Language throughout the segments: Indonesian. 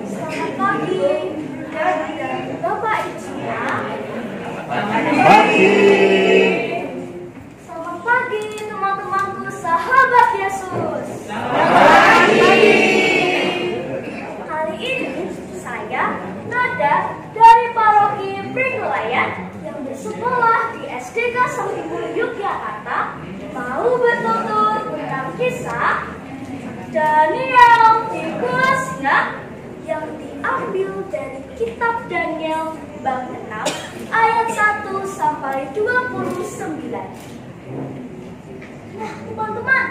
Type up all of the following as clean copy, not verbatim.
Selamat pagi, dan Bapak Ibunya. Pagi. Selamat pagi teman-temanku sahabat Yesus. Kali ini saya Nada dari paroki Pringelayan yang bersekolah di SDK Saktimul Yogyakarta mau bertutur tentang kisah Daniel Tikusnya yang diambil dari kitab Daniel bab 6 ayat 1 sampai 29. Nah, teman-teman,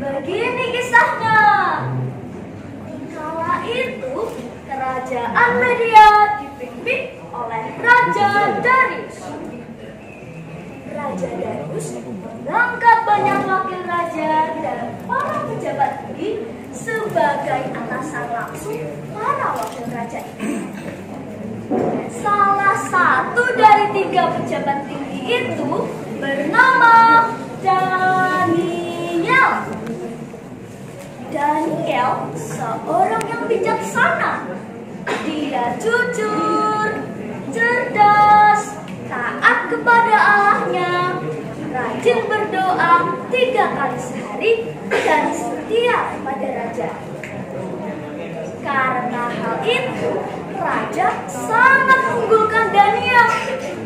begini kisahnya. Kala itu kerajaan Media dipimpin oleh Raja Darius. Raja Darius mengangkat banyak wakil raja dan para pejabat tinggi sebagai atasan langsung para wakil raja itu. Salah satu dari 3 pejabat tinggi itu bernama Daniel. Daniel seorang yang bijaksana. Dia jujur, cerdas, taat kepada Allahnya, rajin berdoa 3 kali sehari, dan setia pada raja. Karena hal itu, raja sangat mengunggulkan Daniel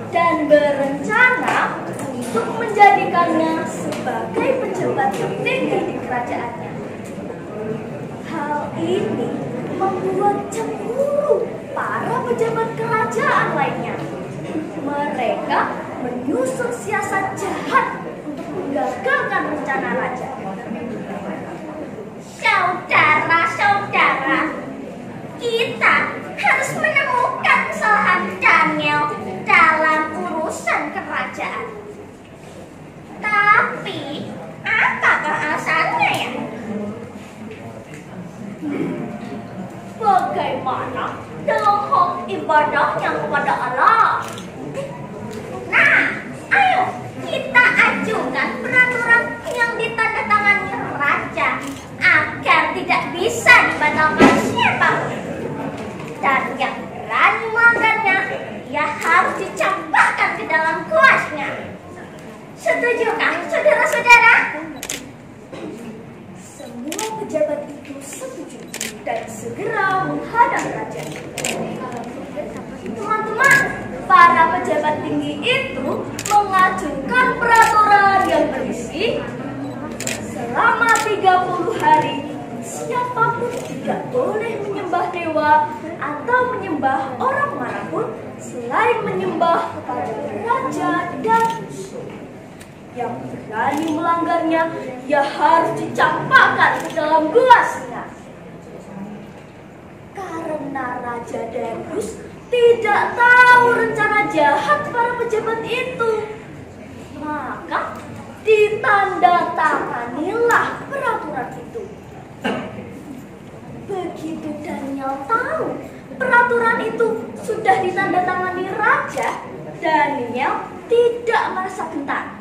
dan berencana untuk menjadikannya sebagai pejabat tertinggi di kerajaannya. Hal ini membuat cemburu para pejabat kerajaan lainnya. Mereka menyusun siasat jahat untuk menggagalkan rencana raja. Saudara-saudara, kita harus menemukan kesalahan Daniel dalam urusan kerajaan. Tapi, apakah alasannya ya? Bagaimana dalam hal ibadahnya kepada Allah? Nah, ayo kita ajukan peraturan yang ditandatangani raja agar tidak bisa dibatalkan siapapun. Dan yang berani melanggarnya, ia harus dicampakkan ke dalam kuasnya. Setujukah saudara-saudara? Semua pejabat itu setuju dan segera menghadap raja. Teman-teman, para pejabat tinggi itu mengajukan peraturan yang berisi selama 30 hari siapapun tidak boleh menyembah dewa atau menyembah orang manapun selain menyembah kepada raja dan musuh. Yang berani melanggarnya, ia harus dicampakkan ke dalam gua singa. Karena Raja Darius tidak tahu rencana jahat para pejabat itu, maka ditandatanganilah peraturan itu. Begitu Daniel tahu peraturan itu sudah ditandatangani raja, Daniel tidak merasa gentar.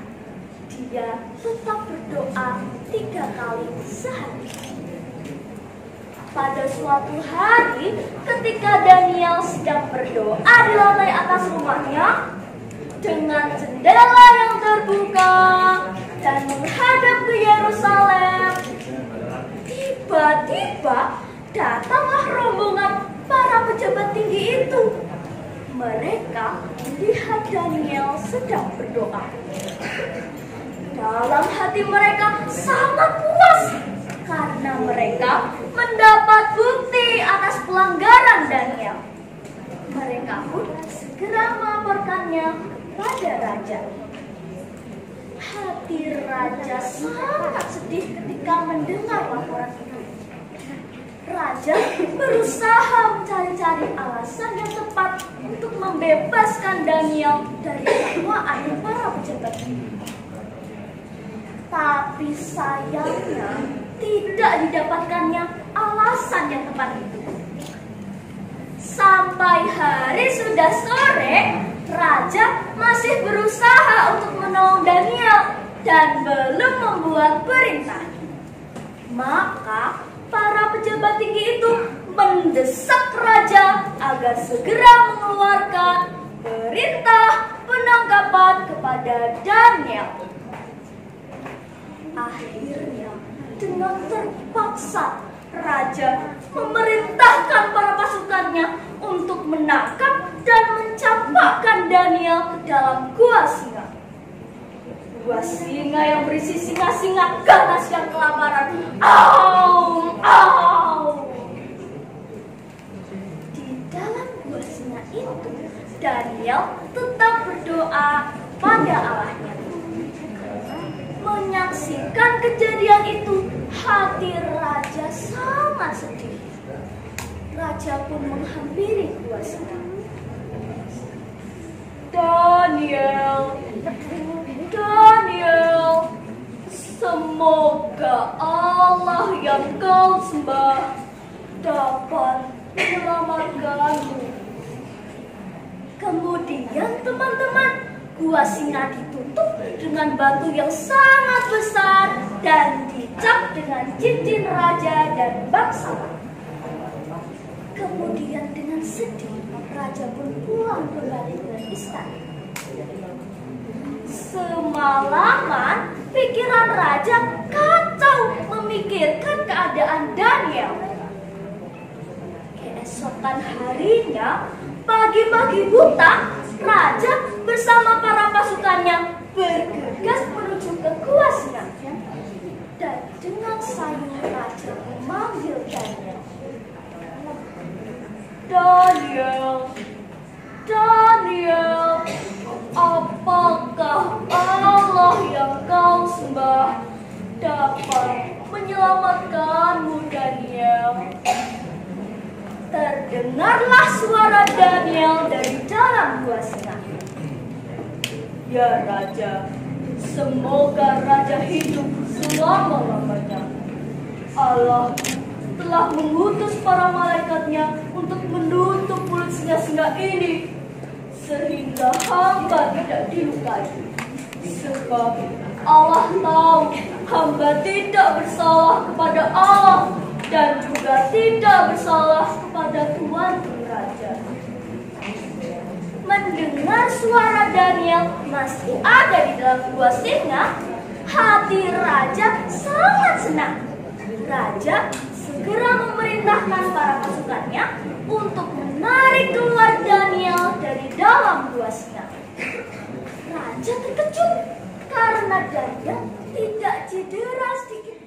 Dia tetap berdoa 3 kali sehari. Pada suatu hari, ketika Daniel sedang berdoa di lantai atas rumahnya, dengan jendela yang terbuka dan menghadap ke Yerusalem, tiba-tiba datanglah rombongan para pejabat tinggi itu. Mereka melihat Daniel sedang berdoa. Dalam hati mereka sangat puas karena mereka mendapat bukti atas pelanggaran Daniel. Mereka pun segera melaporkannya pada raja. Hati raja sangat sedih ketika mendengar laporan itu. Raja berusaha mencari-cari alasan yang tepat untuk membebaskan Daniel dari dakwaan para pejabat ini. Tapi sayangnya tidak didapatkannya alasan yang tepat itu. Sampai hari sudah sore, raja masih berusaha untuk menolong Daniel dan belum membuat perintah. Maka para pejabat tinggi itu mendesak raja agar segera mengeluarkan perintah penangkapan kepada Daniel. Akhirnya, dengan terpaksa, raja memerintahkan para pasukannya untuk menangkap dan mencampakkan Daniel ke dalam gua singa. Gua singa yang berisi singa-singa ganas yang kelaparan. Au, au. Di dalam gua singa itu, Daniel tetap berdoa pada Allahnya. Menyaksikan kejadian itu, hati raja sangat sedih. Raja pun menghampiri gua singa. Daniel, semoga Allah yang kau sembah dapat menyelamatkanmu. Kemudian teman-teman, gua singa ditutup dengan batu yang sangat besar dan dicap dengan cincin raja dan bangsawan. Kemudian dengan sedih, raja pun pulang kembali ke istana. Semalaman, pikiran raja kacau memikirkan keadaan Daniel. Keesokan harinya, pagi-pagi buta, raja bersama para pasukannya bergegas menuju ke gua singa. Dan dengan sayu raja memanggil Daniel. Daniel, apakah Allah yang kau sembah dapat menyelamatkanmu, Daniel? Terdengarlah suara Daniel dari dalam gua singa. Ya Raja, semoga Raja hidup selama-lamanya. Allah telah mengutus para malaikatnya untuk menutup mulut singa-singa ini, sehingga hamba tidak dilukai. Sebab Allah tahu hamba tidak bersalah kepada Allah dan juga tidak bersalah kepada Tuan Raja. Mendengar suara Daniel masih ada di dalam gua singa, hati raja sangat senang. Raja segera memerintahkan para pasukannya untuk menarik keluar Daniel dari dalam gua singa. Raja terkejut karena Daniel tidak cedera sedikit